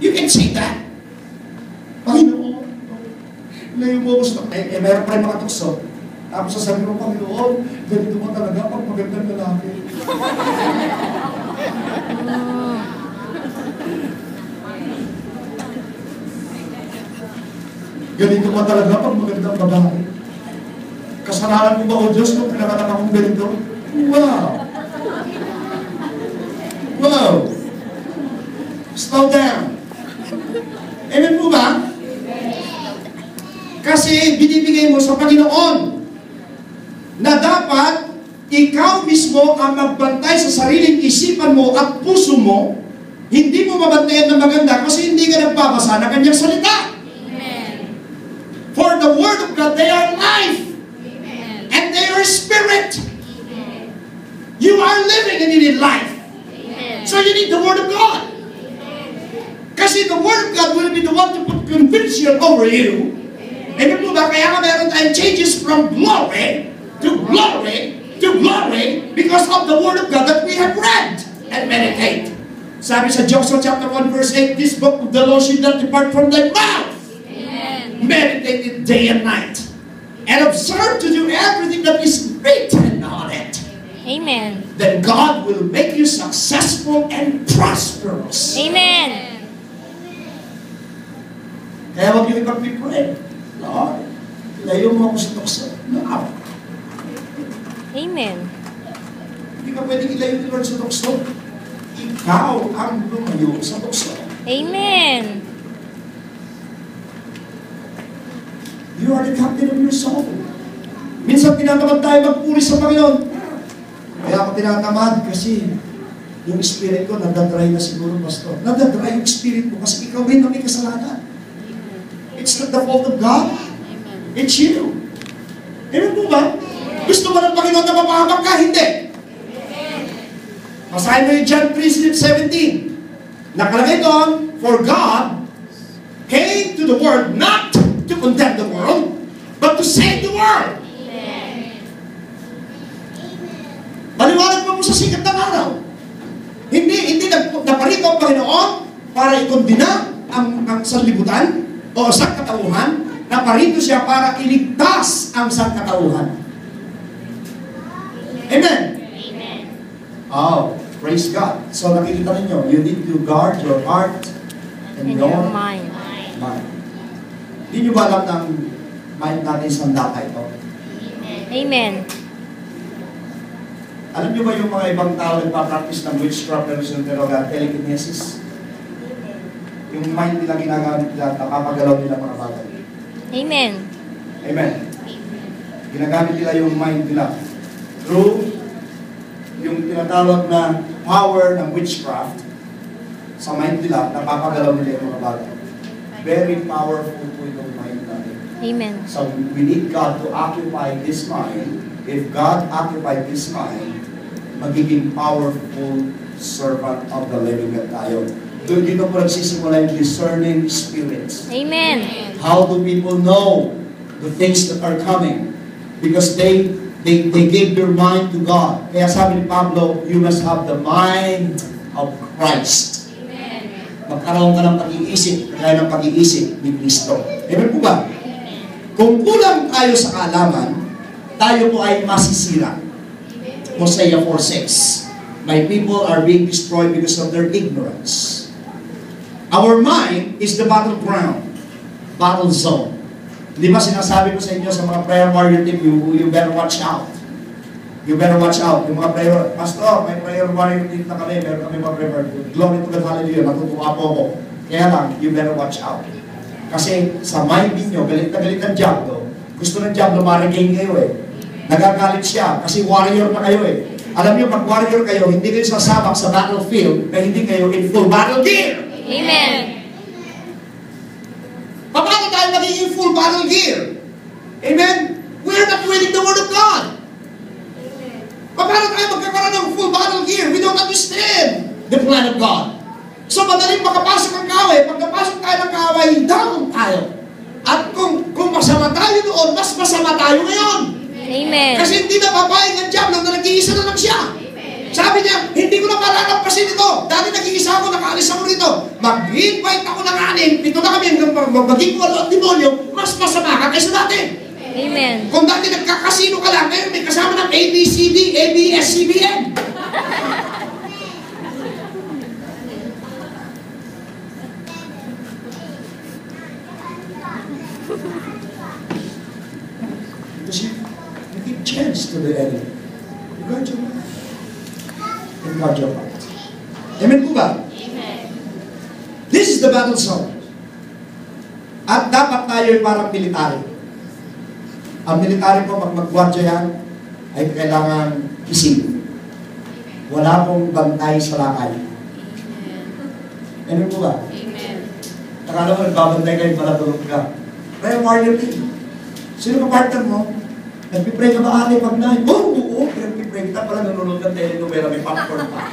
You can say that. Panginoon, layo mo gusto. Meron pa rin mga tukso. Tapos sasabihin mo, Panginoon, ganito mo talaga pag magandang lalaki. Ganito pa talaga pag magandang babae. Kasalanan ko ba, O Diyos, kung pinanganak akong ganito? Wow! Wow! Slow down. Amen po ba? Kasi binibigay mo sa Panginoon na dapat ikaw mismo ang magbantay sa sariling isipan mo at puso mo. Hindi mo mabantayan ng maganda kasi hindi ka nagbabasa ng kanyang salita. Amen. For the Word of God, they are life. Amen. And they are spirit. Amen. You are living and you need life. Amen. So you need the Word of God. Kasi the Word of God will be the one to put conviction over you. Amen po ba? Kaya nga meron tayong changes from glory to glory to glory because of the Word of God that we have read and meditate. Sabi sa Joshua chapter 1 verse 8, this book of the law should not depart from thy mouth. Amen. Meditate it day and night. And observe to do everything that is written on it. Amen. Then God will make you successful and prosperous. Amen. Kaya huwag niyo ipag-pray. Lord, layo mo ako sa tukso. No. Amen. Hindi ka pwedeng ilayo ni Lord sa tukso. Ikaw ang lumayo sa tukso. Amen. You are the captain of your soul. Minsan tinatamad tayo magpuri sa Panginoon. Kaya ako tinatamad kasi yung spirit ko nadadry na siguro, Pastor. Nadadry yung spirit mo kasi ikaw rin na may kasalanan. It's not the fault of God. It's you. Amen po ba? Gusto mo ng Panginoon na mapahamak ka? Hindi. Masahin mo yung John 3:17. Nakalagay doon, for God came to the world not to condemn the world, but to save the world. Maliwanag mo sa sikat ng araw. Hindi naparito ang Panginoon para ikondina ang sanlibutan o sangkatauhan. Naparito siya para iligtas ang sangkatauhan. Amen? Amen. Oh, praise God. So nakikita ninyo, you need to guard your heart and your mind. Hindi nyo ba alam ng mind natin sandata ito? Amen. Alam nyo ba yung mga ibang tao nagpa-practice ng witchcraft na gusto ng telekinesis? Yung mind nila ginagamit nila, nakapagalaw nila mga bagay. Amen. Amen. Ginagamit nila yung mind nila through yung tinatawag na power ng witchcraft sa mind nila, napapagalaw nila yung mga bagay. Very powerful po yung mind natin. Amen. So we need God to occupy this mind. If God occupied this mind, magiging powerful servant of the living God tayo. Doon dito po nagsisimula yung discerning spirits. Amen. How do people know the things that are coming? Because they give their mind to God. Kaya sabi ni Pablo, you must have the mind of Christ. Amen. Magkaroon ka ng pag-iisip, kaya ng pag-iisip ni Kristo. Amen po ba? Kung kulang tayo sa kaalaman, tayo po ay masisira. Hosea 4:6. My people are being destroyed because of their ignorance. Our mind is the battleground, battle zone. Di ba sinasabi ko sa inyo sa mga prayer warrior team, you better watch out. You better watch out. Yung mga prayer, Pastor, may prayer warrior team na kami, meron kami mga prayer. Glory to God, hallelujah, natutuwa po ako. Kaya lang, you better watch out. Kasi sa mind ninyo, galit na galit ang diablo. Gusto ng diablo ma-regain kayo eh. Nagagalit siya kasi warrior na kayo eh. Alam niyo, pag warrior kayo, hindi kayo sasabak sa battlefield na hindi kayo in full battle gear. Amen. Paano tayo magiging full battle gear? Amen? We're not reading the Word of God. Paano tayo magkakaroon ng full battle gear? We don't understand the plan of God. So madaling makapasok ang kaaway. Pag napasok tayo ng kaaway, down tayo. At kung masama tayo noon, mas masama tayo ngayon. Amen. Kasi hindi na papayag ng diablo na nag-iisa na lang siya. Sabi niya, hindi ko na malalampasin ito. Dati nag-iisa ako, nakaalis ako rito. Mag-invite ako ng 6, 7 na kami hanggang maging 8 ang demonyo, mas masama ka kaysa dati. Amen. Kung dati nagkakasino ka lang, ngayon may kasama ng ABCD, ABS-CBN. Because you give chance to the enemy. You guard your heart. You guard your heart. Amen po ba? Amen. This is the battle zone. At dapat tayo parang military. Ang military po, pag mag-guardia yan, ay kailangan isipin. Wala pong bantay sa lakay. Amen po ba? Amen. Nakala mo, nagbabantay kayo para tulog ka. Kaya warrior team. Sino ka partner mo? Nagpipray ka ba ate pag na? Oo, nagpipray ka pala nanonood ng telenovela, may popcorn pa.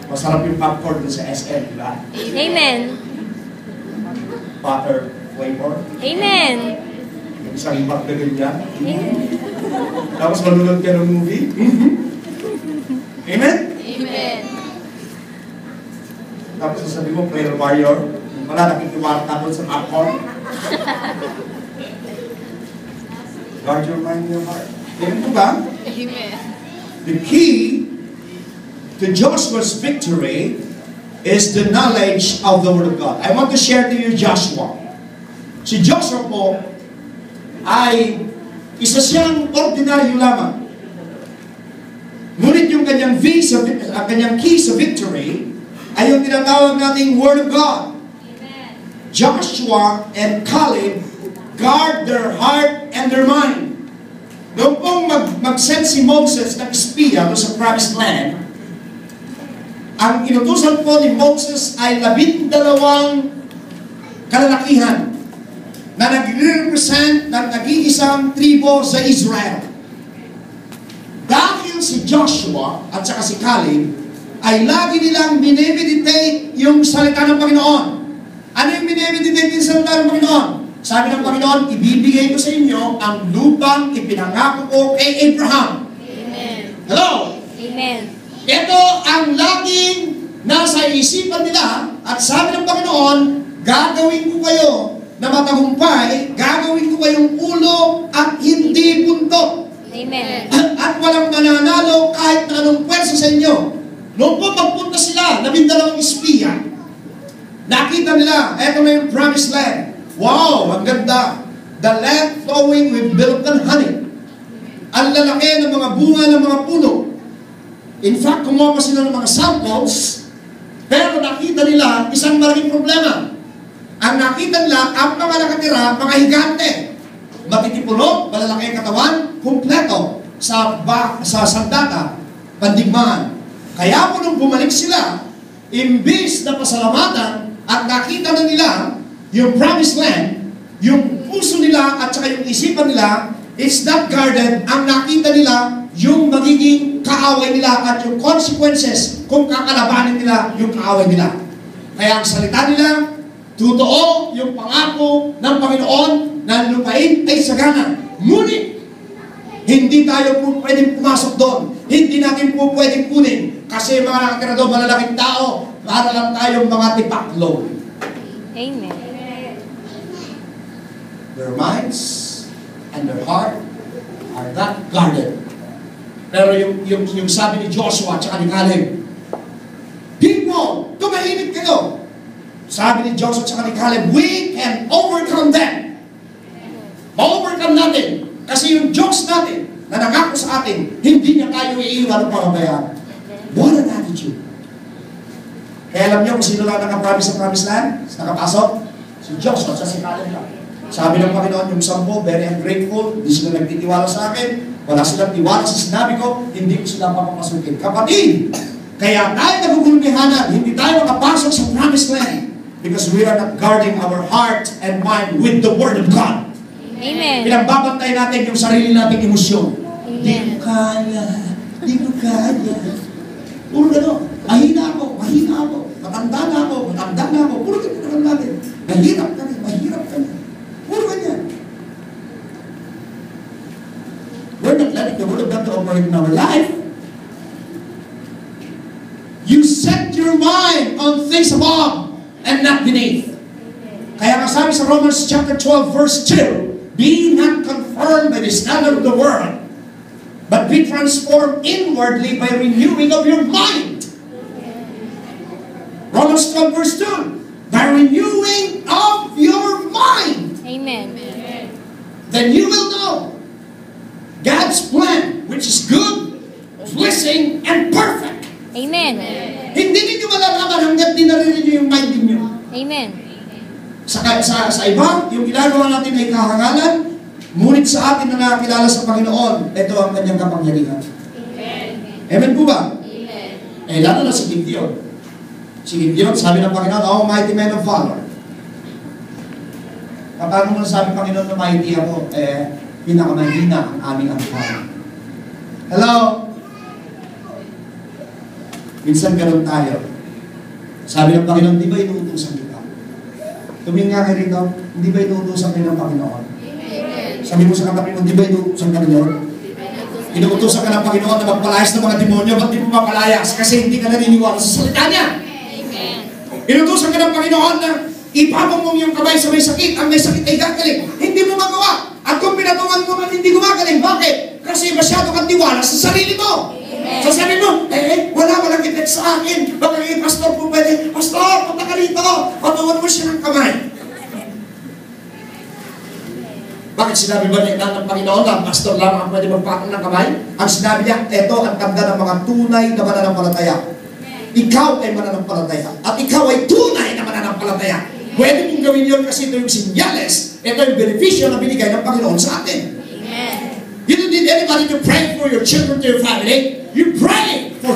Masarap yung popcorn doon sa SM, di ba? Amen. Butter flavor. Amen. Yung isang bag na ganyan. Amen. Tapos manunod ka ng movie. Amen? Amen. Tapos sasabi mo, prayer warrior. Wala, nakikiwarta doon sa popcorn. Guard your mind and your heart. Amen po ba? Amen. The key to Joshua's victory is the knowledge of the Word of God. I want to share to you Joshua. Si Joshua po ay isa siyang ordinaryo lamang. Ngunit yung kanyang key sa victory ay yung tinatawag nating Word of God. Joshua and Caleb guard their heart and their mind. Noong pong mag-send si Moses ng espiya sa Promised Land, ang inutusan po ni Moses ay 12 kalalakihan na nag-represent ng nag-iisang tribo sa Israel. Dahil si Joshua at saka si Caleb ay lagi nilang minimeditate yung salita ng Panginoon. Ano yung minimeditate yung salita ng Panginoon? Sabi ng Panginoon, ibibigay ko sa inyo ang lupang ipinangako ko kay Abraham. Amen. Hello? Amen. Ito ang laging nasa isipan nila at sabi ng Panginoon, gagawin ko kayo na matagumpay, gagawin ko kayong ulo at hindi punto. Amen. At walang mananalo kahit na anong pwersa sa inyo. Noong po magpunta sila, 12 espiya, nakita nila, eto na yung Promised Land. Wow, ang ganda. The land flowing with milk and honey. Ang lalaki ng mga bunga ng mga puno. In fact, kumuha pa sila ng mga samples, pero nakita nila isang malaking problema. Ang nakita nila, ang mga nakatira, mga higante. Matitipulog, malalaki ang katawan, kumpleto sa sandata, pandigmaan. Kaya po nung bumalik sila, imbis na pasalamatan at nakita na nila yung Promised Land, yung puso nila at saka yung isipan nila, it's not guarded. Ang nakita nila, yung magiging kaaway nila at yung consequences kung kakalabanin nila yung kaaway nila. Kaya ang salita nila, totoo yung pangako ng Panginoon na lupain ay sagana. Ngunit, hindi tayo po pwedeng pumasok doon. Hindi natin po pwedeng kunin. Kasi mga nakatira doon, malalaking tao, para lang tayong mga tipaklo. Amen. Their minds and their heart are not guarded. Pero yung sabi ni Joshua at ni Caleb, people, tumahimik kayo. Sabi ni Joshua at ni Caleb, we can overcome them. Ma-overcome natin. Kasi yung Diyos natin na nangako sa atin, hindi niya tayo iiwan o pababayaan. What an attitude. Kaya alam niyo kung sino lang nakapromise sa Promised Land? Nakapasok? Si Joshua at si Caleb lang. Sabi ng Panginoon, yung 10, very ungrateful, hindi sila nagtitiwala sa akin, wala silang tiwala sa sinabi ko, hindi ko sila papapasukin. Kapatid, kaya tayo nagugulmihanan, hindi tayo makapasok sa Promised Land because we are not guarding our heart and mind with the Word of God. Amen. Pinagbabantay natin yung sarili nating emosyon. Amen. Di ko kaya, di ko kaya. Puro gano'n, mahina ako, matanda na ako, puro gano'n natin. Mahirap kami. Puro ganyan. You set your mind on things above and not beneath. Kaya nga sabi sa Romans chapter 12 verse 2, be not conformed by the standard of the world, but be transformed inwardly by renewing of your mind. Romans 12 verse 2, by renewing of your mind. Amen. Then you will know God's plan, which is good, blessing, and perfect. Amen. Hindi ninyo malalaman hanggat di narinig nyo yung mind ninyo. Amen. Sa iba, yung ginagawa natin ay kahangalan, ngunit sa atin na nakakilala sa Panginoon, ito ang kanyang kapangyarihan. Amen po ba? Amen. Eh, lalo na si Gideon. Si Gideon, sabi ng Panginoon, oh, mighty man of valor. Paano mo sabi Panginoon na mighty ako? Eh, pinakamahina ang aming angkan. Hello? Minsan ganun tayo. Sabi ng Panginoon, di ba inuutusan kita? Tumingin nga kayo rito, hindi ba inuutusan kayo ng Panginoon? Sabi mo sa katabi mo, di ba inuutusan ka ng Lord? Inuutusan ka ng Panginoon na magpalayas ng mga demonyo, ba't di mo mapalayas? Kasi hindi ka naniniwala sa salita niya. Inuutusan ka ng Panginoon na ipapang mo yung kamay sa may sakit, ang may sakit ay gagaling. Hindi mo magawa. At kung pinatungan mo man hindi gumagaling, bakit? Kasi masyado kang tiwala sa sarili mo. So sabi mo, walang effect sa akin. Baka pastor po pwede, pastor, punta ka rito. Patungan mo siya ng kamay. Bakit sinabi ba ng Panginoon na pastor lang ang pwede magpatong ng kamay? Ang sinabi niya, ito ang tanda ng mga tunay na mananampalataya. Ikaw ay mananampalataya. At ikaw ay tunay na mananampalataya. Pwede mong gawin yun kasi ito yung sinyales, ito yung beneficyo na binigay ng Panginoon sa atin. Amen. You don't need anybody to pray for your children, to your family. You pray for